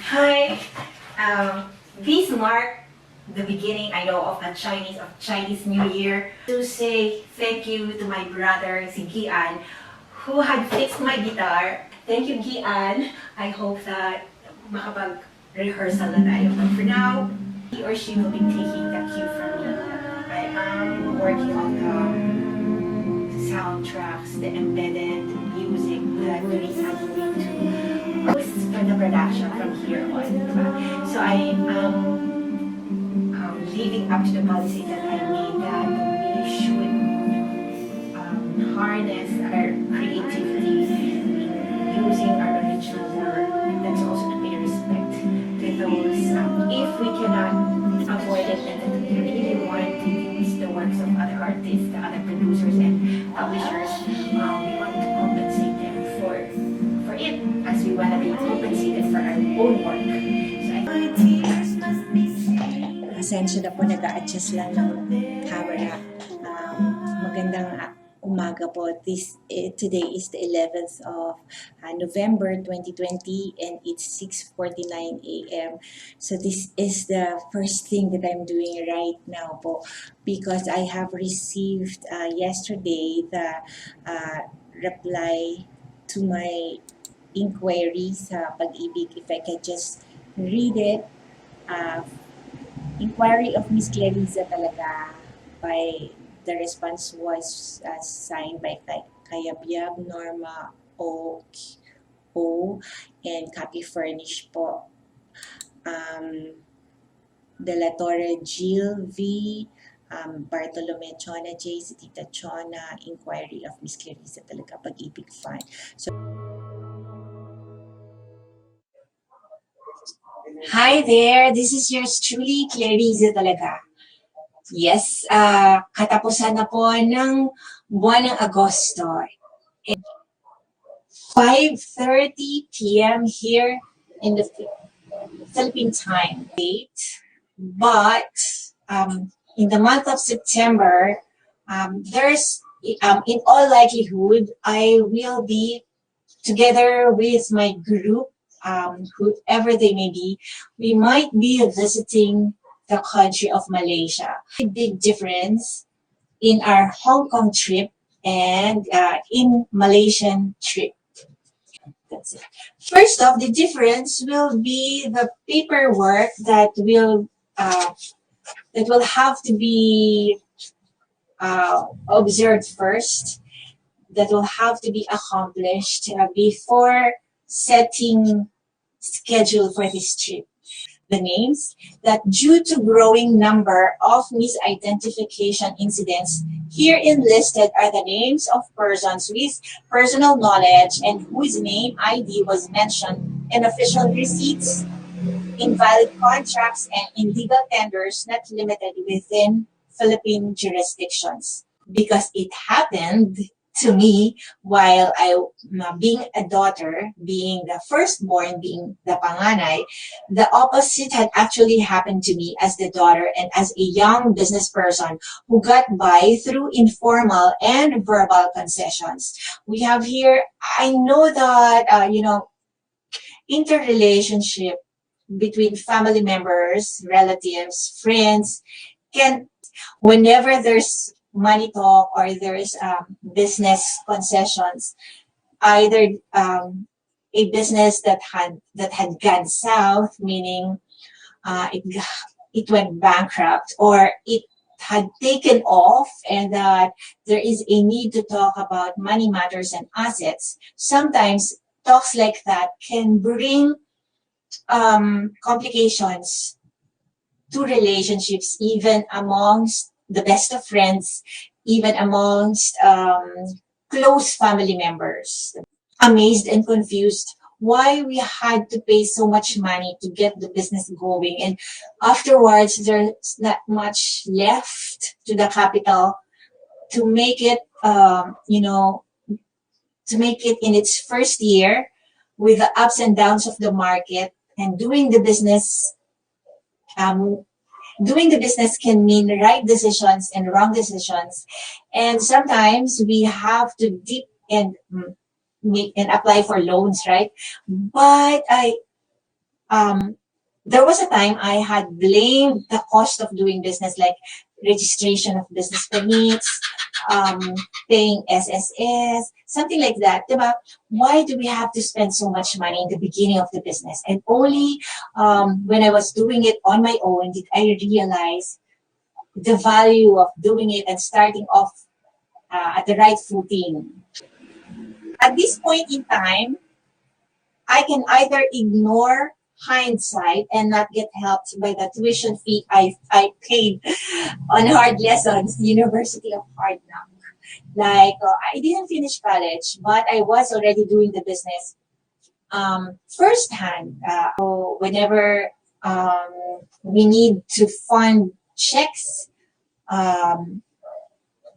Hi. This mark the beginning, I know, of a Chinese New Year. To say thank you to my brother, si Gian, who had fixed my guitar. Thank you, Gian. I hope that makapag-rehearsal na tayo. But for now, he or she will be taking the cue from me. I am working on the soundtracks, the embedded music that we are going to post for the production from here on. So I am living up to the policy that I made that we should harness our creativity using our original work. That's also to pay respect to those. If we cannot avoid it, and we really want to use the works of other artists, the other producers and publishers, we want to compensate them for it, as we want to be compensated for our own work. Pasensya na po, nag-a-adjust lang ng camera. Magandang umaga po. Today is the 11th of November 2020 and it's 6:49 a.m. So this is the first thing that I'm doing right now po, because I have received yesterday the reply to my inquiry sa Pag-ibig. If I can just read it. Inquiry of Miss Clarissa talaga by the response was signed by Kayabyab, Norma O, and copy furnished po. De La Torre Jill V, Bartolome Chona J, si Tita Chona, inquiry of Miss Clarissa talaga, Pag-ibig Fund. So, hi there, this is yours truly, Clarissa talaga. Yes, katapusan na po ng buwan ng Agosto. 5:30 p.m. here in the Philippine time date. But in the month of September, in all likelihood, I will be together with my group, whoever they may be. We might be visiting the country of Malaysia. A big difference in our Hong Kong trip and in Malaysian trip. That's it. First off, the difference will be the paperwork that will have to be observed first, that will have to be accomplished before setting schedule for this trip. The names that due to growing number of misidentification incidents, herein listed are the names of persons with personal knowledge and whose name ID was mentioned in official receipts, invalid contracts, and in legal tenders not limited within Philippine jurisdictions. Because it happened to me while being a daughter, being the firstborn, being the panganay, the opposite had actually happened to me as the daughter and as a young business person who got by through informal and verbal concessions. We have here, I know that, interrelationship between family members, relatives, friends can, whenever there's money talk or there's business concessions, either a business that had gone south, meaning it went bankrupt, or it had taken off, and that there is a need to talk about money matters and assets. Sometimes talks like that can bring complications to relationships, even amongst the best of friends, even amongst close family members. Amazed and confused why we had to pay so much money to get the business going, and afterwards there's not much left to the capital to make it to make it in its first year, with the ups and downs of the market. And doing the business can mean right decisions and wrong decisions, and sometimes we have to dip and apply for loans, right? But Um, there was a time I had blamed the cost of doing business, like registration of business permits, um, paying SSS, something like that. Diba? Why do we have to spend so much money in the beginning of the business? And only when I was doing it on my own did I realize the value of doing it and starting off at the right footing. At this point in time, I can either ignore hindsight and not get helped by the tuition fee I paid on hard lessons, University of Hard Knock. Like, I didn't finish college, but I was already doing the business firsthand. So whenever we need to fund checks, um,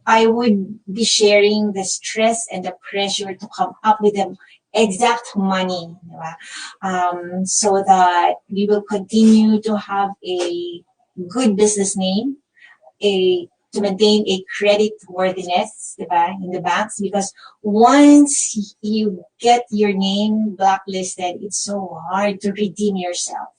I would be sharing the stress and the pressure to come up with the exact money, diba? So that we will continue to have a good business name, to maintain a credit worthiness, diba, in the banks. Because once you get your name blacklisted, it's so hard to redeem yourself.